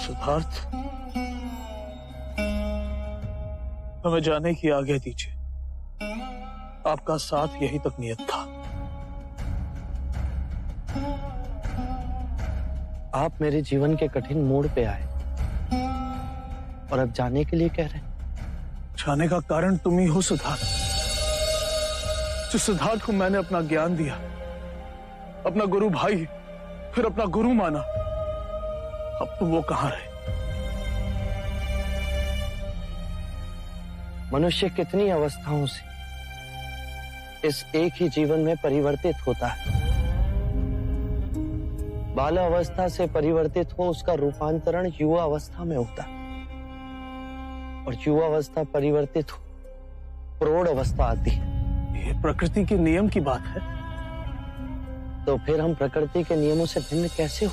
सिद्धार्थ, हमें जाने की आज्ञा दीजिए। आपका साथ यही तक नियत था। आप मेरे जीवन के कठिन मोड़ पे आए और अब जाने के लिए कह रहे हैं। जाने का कारण तुम ही हो सिद्धार्थ। जिस सिद्धार्थ को मैंने अपना ज्ञान दिया, अपना गुरु भाई, फिर अपना गुरु माना, अब तुम वो कहां रहे? मनुष्य कितनी अवस्थाओं से इस एक ही जीवन में परिवर्तित होता है। बाल अवस्था से परिवर्तित हो उसका रूपांतरण युवा अवस्था में होता है, और युवा अवस्था परिवर्तित हो प्रौढ़ अवस्था आती है। ये प्रकृति के नियम की बात है। तो फिर हम प्रकृति के नियमों से भिन्न कैसे हो?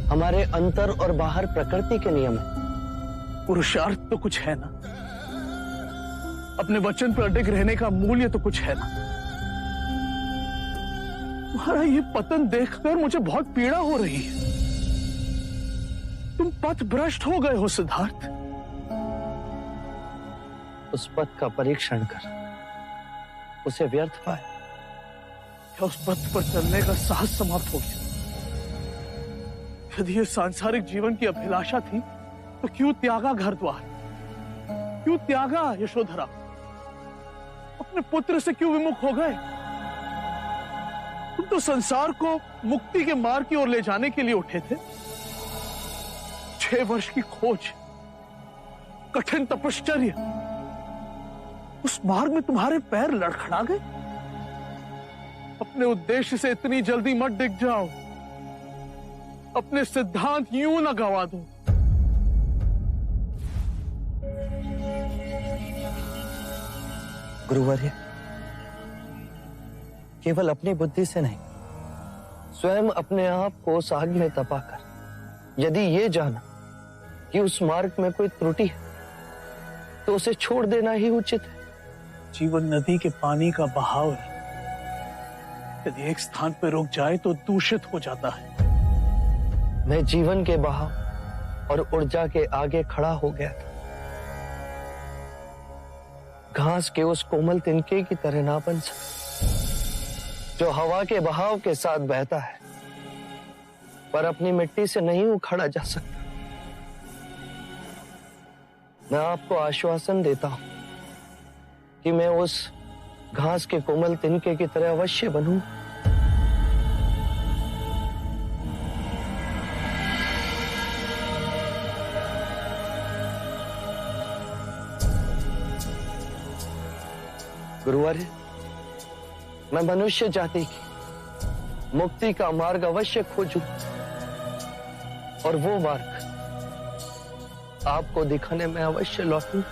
हमारे अंतर और बाहर प्रकृति के नियम है। पुरुषार्थ तो कुछ है ना, अपने वचन पर अडिग रहने का मूल्य तो कुछ है ना। तुम्हारा ये पतन देखकर मुझे बहुत पीड़ा हो रही है। तुम पथ भ्रष्ट हो गए हो सिद्धार्थ। उस पथ का परीक्षण कर उसे व्यर्थ पाए। क्या उस पथ पर चलने का साहस समाप्त हो गया? यदि ये सांसारिक जीवन की अभिलाषा थी तो क्यों त्यागा घर द्वार, क्यों त्यागा यशोधरा? अपने पुत्र से क्यों विमुख हो गए? तुम तो संसार को मुक्ति के मार्ग की ओर ले जाने के लिए उठे थे। 6 वर्ष की खोज, कठिन तपश्चर्या, उस मार्ग में तुम्हारे पैर लड़खड़ा गए। अपने उद्देश्य से इतनी जल्दी मत डिग जाओ। अपने सिद्धांत यूं ना गवा दो। गुरुवर्य, केवल अपनी बुद्धि से नहीं, स्वयं अपने आप को उस आग में तपाकर यदि ये जाना कि उस मार्ग में कोई त्रुटि है तो उसे छोड़ देना ही उचित है। जीवन नदी के पानी का बहाव है। यदि एक स्थान पर रुक जाए तो दूषित हो जाता है। मैं जीवन के बहाव और ऊर्जा के आगे खड़ा हो गया था। घास के उस कोमल तिनके की तरह ना बन सकता जो हवा के बहाव के साथ बहता है पर अपनी मिट्टी से नहीं उखाड़ा जा सकता। मैं आपको आश्वासन देता हूं कि मैं उस घास के कोमल तिनके की तरह अवश्य बनूं। गुरुवर्य, मैं मनुष्य जाति की मुक्ति का मार्ग अवश्य खोजूं, और वो मार्ग आपको दिखाने में अवश्य लौटूं।